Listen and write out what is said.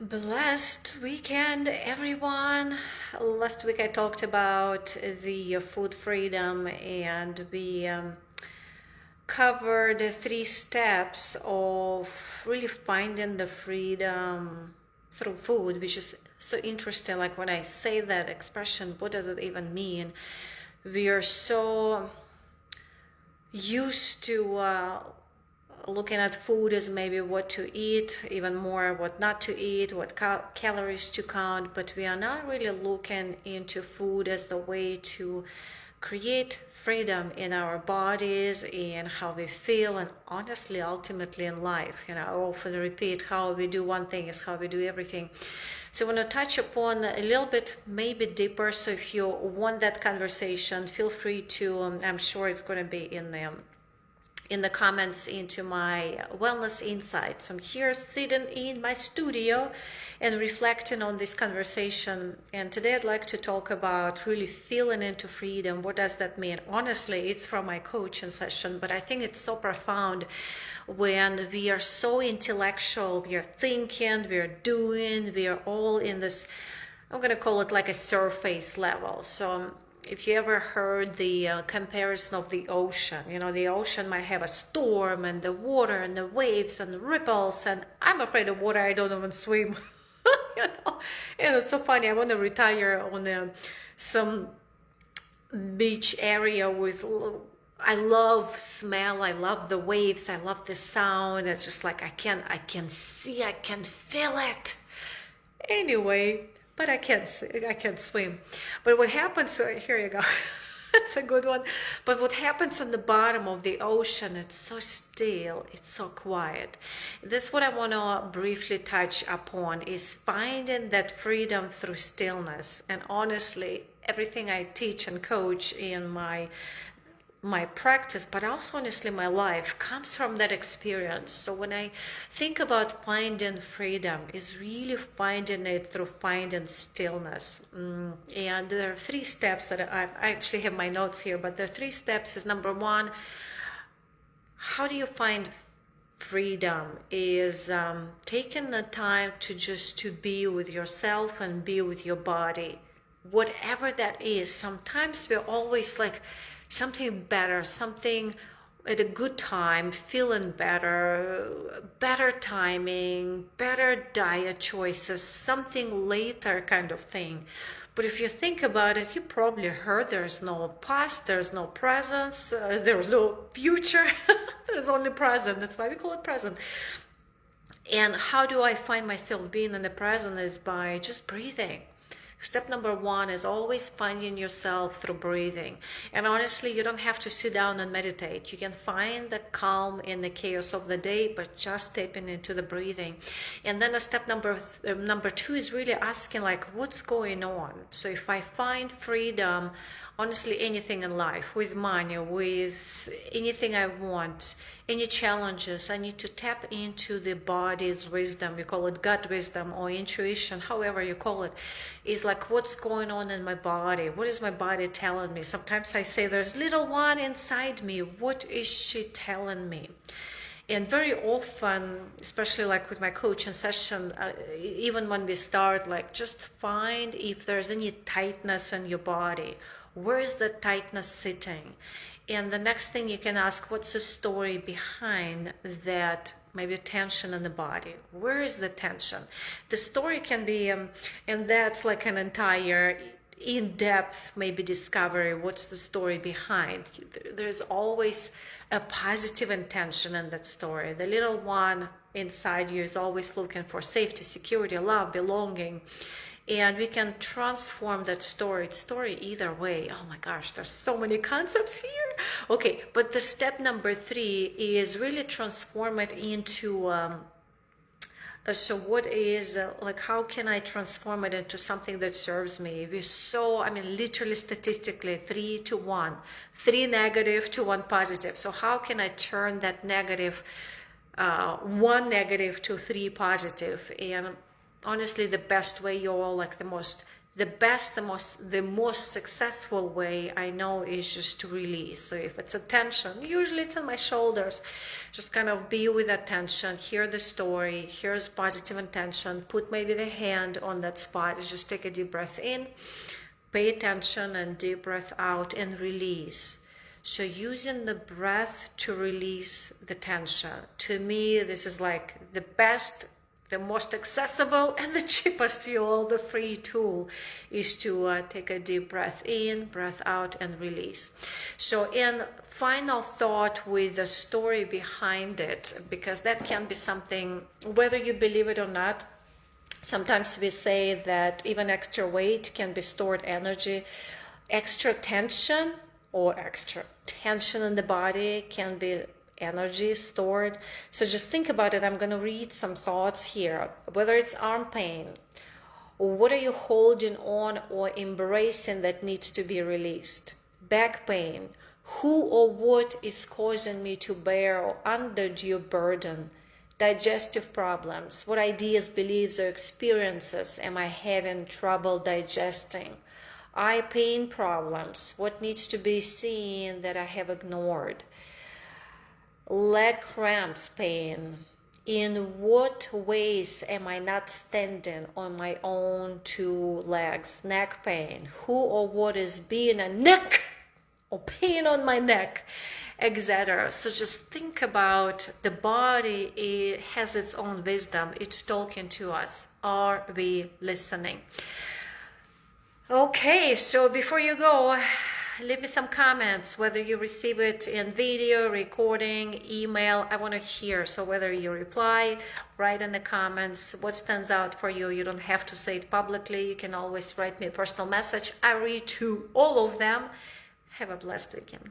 Blessed weekend, everyone. Last week I talked about the food freedom, and we covered the 3 steps of really finding the freedom through food, which is so interesting. Like when I say that expression, what does it even mean? We are so used to looking at food as maybe what to eat, even more what not to eat, what calories to count, but we are not really looking into food as the way to create freedom in our bodies and how we feel, and honestly ultimately in life. I often repeat, how we do one thing is how we do everything. So I want to touch upon a little bit maybe deeper. So if you want that conversation, feel free to I'm sure it's going to be in the comments into my wellness insights. I'm here sitting in my studio and reflecting on this conversation. And today I'd like to talk about really feeling into freedom. What does that mean? Honestly, it's from my coaching session, but I think it's so profound when we are so intellectual, we are thinking, we are doing, we are all in this, I'm going to call it like a surface level. So if you ever heard the comparison of the ocean, the ocean might have a storm and the water and the waves and the ripples, and I'm afraid of water. I don't even swim. And it's so funny. I want to retire on some beach area with, I love smell, I love the waves, I love the sound. It's just like I can see, I can feel it. Anyway, but I can't swim. But what happens, here you go. That's a good one. But what happens on the bottom of the ocean, it's so still, it's so quiet. That's what I want to briefly touch upon, is finding that freedom through stillness. And honestly, everything I teach and coach in my practice, but also honestly my life, comes from that experience. So when I think about finding freedom, is really finding it through finding stillness. And there are 3 steps that I actually have my notes here, but there are 3 steps. Is number 1, how do you find freedom? Is taking the time to be with yourself and be with your body, whatever that is. Sometimes we're always like something better, something at a good time, feeling better timing, better diet choices, something later kind of thing. But if you think about it, you probably heard there's no past, there's no present, there's no future, there's only present. That's why we call it present. And how do I find myself being in the present? Is by just breathing. Step number 1 is always finding yourself through breathing. And honestly, you don't have to sit down and meditate. You can find the calm in the chaos of the day, but just tapping into the breathing. And then step number 2 is really asking, like, what's going on? So if I find freedom, honestly, anything in life, with money, with anything I want, any challenges, I need to tap into the body's wisdom. You call it gut wisdom or intuition, however you call it. Is like, what's going on in my body? What is my body telling me? Sometimes I say, there's little one inside me. What is she telling me? And very often, especially like with my coaching session, even when we start, like, just find if there's any tightness in your body. Where is the tightness sitting? And the next thing you can ask, what's the story behind that maybe tension in the body? Where is the tension? The story can be, and that's like an entire in-depth maybe discovery. What's the story behind? There's always a positive intention in that story. The little one inside you is always looking for safety, security, love, belonging. And we can transform that story either way. Oh my gosh, there's so many concepts here. Okay, but the step number 3 is really transform it into so what is like, how can I transform it into something that serves me? Literally statistically, 3 to 1, 3 negative to 1 positive. So how can I turn that negative 1 negative to 3 positive? And honestly, the best way, the most the most successful way I know is just to release. So if it's a tension, usually it's in my shoulders, just kind of be with attention, hear the story, here's positive intention, put maybe the hand on that spot, just take a deep breath in, pay attention, and deep breath out and release. So using the breath to release the tension, to me, this is like the best, the most accessible and the cheapest to all the free tool is to take a deep breath in, breath out, and release. So in final thought with the story behind it, because that can be something, whether you believe it or not, sometimes we say that even extra weight can be stored energy, extra tension in the body can be energy stored. So just think about it. I'm going to read some thoughts here. Whether it's arm pain, or what are you holding on or embracing that needs to be released? Back pain, who or what is causing me to bear or undue burden? Digestive problems, what ideas, beliefs, or experiences am I having trouble digesting? Eye pain problems, what needs to be seen that I have ignored? Leg cramps pain, in what ways am I not standing on my own two legs? Neck pain, who or what is being a neck or pain on my neck, etc. So just think about the body. It has its own wisdom. It's talking to us. Are we listening? Okay, so before you go, leave me some comments, whether you receive it in video, recording, email. I want to hear. So whether you reply, write in the comments what stands out for you. You don't have to say it publicly. You can always write me a personal message. I read to all of them. Have a blessed weekend.